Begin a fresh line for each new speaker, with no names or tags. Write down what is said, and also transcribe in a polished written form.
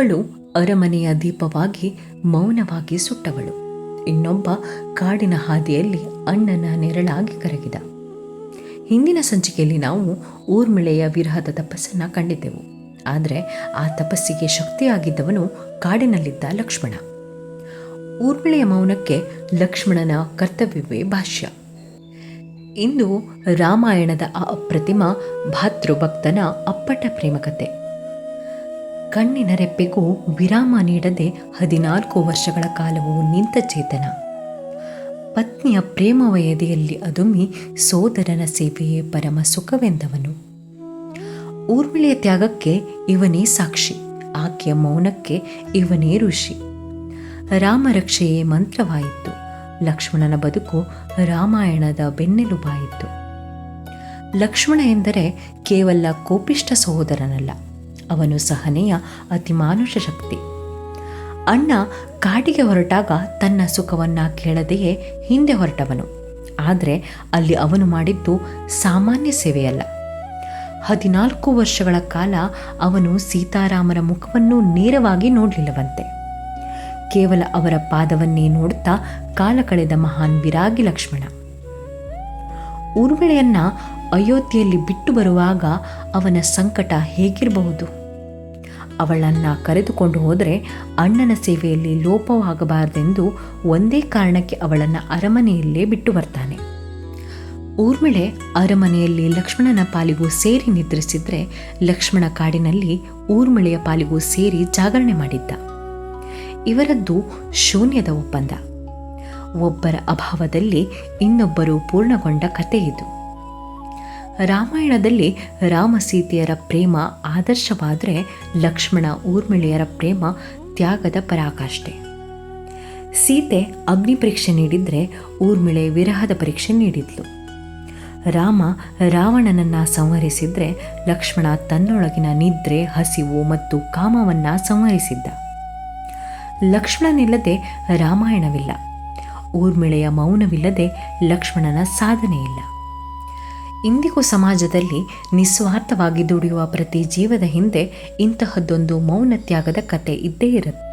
ಒಬ್ಬಳು ಅರಮನೆಯ ದೀಪವಾಗಿ ಮೌನವಾಗಿ ಸುಟ್ಟವಳು, ಇನ್ನೊಬ್ಬ ಕಾಡಿನ ಹಾದಿಯಲ್ಲಿ ಅಣ್ಣನ ನೆರಳಾಗಿ ಕರಗಿದ. ಹಿಂದಿನ ಸಂಚಿಕೆಯಲ್ಲಿ ನಾವು ಊರ್ಮಿಳೆಯ ವಿರಹದ ತಪಸ್ಸನ್ನು ಕಂಡಿದ್ದೆವು. ಆದರೆ ಆ ತಪಸ್ಸಿಗೆ ಶಕ್ತಿಯಾಗಿದ್ದವನು ಕಾಡಿನಲ್ಲಿದ್ದ ಲಕ್ಷ್ಮಣ. ಊರ್ಮಿಳೆಯ ಮೌನಕ್ಕೆ ಲಕ್ಷ್ಮಣನ ಕರ್ತವ್ಯವೇ ಭಾಷ್ಯ. ಇಂದು ರಾಮಾಯಣದ ಆ ಅಪ್ರತಿಮ ಭಾತೃಭಕ್ತನ ಅಪ್ಪಟ ಪ್ರೇಮಕತೆ. ಕಣ್ಣಿನ ರೆಪ್ಪೆಗೂ ವಿರಾಮ ನೀಡದೆ 14 ವರ್ಷಗಳ ಕಾಲವೂ ನಿಂತ ಚೇತನ. ಪತ್ನಿಯ ಪ್ರೇಮವಯದೆಯಲ್ಲಿ ಅದುಮಿ ಸೋದರನ ಸೇವೆಯೇ ಪರಮ ಸುಖವೆಂದವನು. ಊರ್ಮಿಳೆಯ ತ್ಯಾಗಕ್ಕೆ ಇವನೇ ಸಾಕ್ಷಿ, ಆಕೆಯ ಮೌನಕ್ಕೆ ಇವನೇ ಋಷಿ. ರಾಮರಕ್ಷೆಯೇ ಮಂತ್ರವಾಯಿತು, ಲಕ್ಷ್ಮಣನ ಬದುಕು ರಾಮಾಯಣದ ಬೆನ್ನೆಲುಬಾಯಿತು. ಲಕ್ಷ್ಮಣ ಎಂದರೆ ಕೇವಲ ಕೋಪಿಷ್ಟ ಸಹೋದರನಲ್ಲ, ಅವನು ಸಹನೆಯ ಅತಿಮಾನುಷ ಶಕ್ತಿ. ಅಣ್ಣ ಕಾಡಿಗೆ ಹೊರಟಾಗ ತನ್ನ ಸುಖವನ್ನು ಕೇಳದೆಯೇ ಹಿಂದೆ ಹೊರಟವನು. ಆದರೆ ಅಲ್ಲಿ ಅವನು ಮಾಡಿದ್ದು ಸಾಮಾನ್ಯ ಸೇವೆಯಲ್ಲ. 14 ವರ್ಷಗಳ ಕಾಲ ಅವನು ಸೀತಾರಾಮರ ಮುಖವನ್ನು ನೇರವಾಗಿ ನೋಡಲಿಲ್ಲವಂತೆ. ಕೇವಲ ಅವರ ಪಾದವನ್ನೇ ನೋಡುತ್ತಾ ಕಾಲ ಕಳೆದ ಮಹಾನ್ ವಿರಾಗಿ ಲಕ್ಷ್ಮಣ. ಊರ್ಮಿಳೆಯನ್ನ ಅಯೋಧ್ಯೆಯಲ್ಲಿ ಬಿಟ್ಟು ಬರುವಾಗ ಅವನ ಸಂಕಟ ಹೇಗಿರಬಹುದು? ಅವಳನ್ನು ಕರೆದುಕೊಂಡು ಹೋದರೆ ಅಣ್ಣನ ಸೇವೆಯಲ್ಲಿ ಲೋಪವಾಗಬಾರದೆಂದು ಒಂದೇ ಕಾರಣಕ್ಕೆ ಅವಳನ್ನು ಅರಮನೆಯಲ್ಲೇ ಬಿಟ್ಟು ಬರ್ತಾನೆ. ಊರ್ಮಿಳೆ ಅರಮನೆಯಲ್ಲಿ ಲಕ್ಷ್ಮಣನ ಪಾಲಿಗೂ ಸೇರಿ ನಿದ್ರಿಸಿದ್ರೆ, ಲಕ್ಷ್ಮಣ ಕಾಡಿನಲ್ಲಿ ಊರ್ಮಿಳೆಯ ಪಾಲಿಗೂ ಸೇರಿ ಜಾಗರಣೆ ಮಾಡಿದ್ದ. ಇವರದ್ದು ಶೂನ್ಯದ ಒಪ್ಪಂದ. ಒಬ್ಬರ ಅಭಾವದಲ್ಲಿ ಇನ್ನೊಬ್ಬರು ಪೂರ್ಣಗೊಂಡ ಕಥೆ ಇದು. ರಾಮಾಯಣದಲ್ಲಿ ರಾಮ ಸೀತೆಯರ ಪ್ರೇಮ ಆದರ್ಶವಾದರೆ, ಲಕ್ಷ್ಮಣ ಊರ್ಮಿಳೆಯರ ಪ್ರೇಮ ತ್ಯಾಗದ ಪರಾಕಾಷ್ಠೆ. ಸೀತೆ ಅಗ್ನಿ ಪರೀಕ್ಷೆ ನೀಡಿದರೆ, ಊರ್ಮಿಳೆ ವಿರಹದ ಪರೀಕ್ಷೆ ನೀಡಿದ್ಲು. ರಾಮ ರಾವಣನನ್ನು ಸಂಹರಿಸಿದರೆ, ಲಕ್ಷ್ಮಣ ತನ್ನೊಳಗಿನ ನಿದ್ರೆ, ಹಸಿವು ಮತ್ತು ಕಾಮವನ್ನು ಸಂಹರಿಸಿದ್ದ. ಲಕ್ಷ್ಮಣನಿಲ್ಲದೆ ರಾಮಾಯಣವಿಲ್ಲ. ಊರ್ಮಿಳೆಯ ಮೌನವಿಲ್ಲದೆ ಲಕ್ಷ್ಮಣನ ಸಾಧನೆ ಇಲ್ಲ. ಇಂದಿಗೂ ಸಮಾಜದಲ್ಲಿ ನಿಸ್ವಾರ್ಥವಾಗಿ ದುಡಿಯುವ ಪ್ರತಿ ಜೀವದ ಹಿಂದೆ ಇಂತಹದ್ದೊಂದು ಮೌನ ತ್ಯಾಗದ ಕತೆ ಇದ್ದೇ ಇರುತ್ತೆ.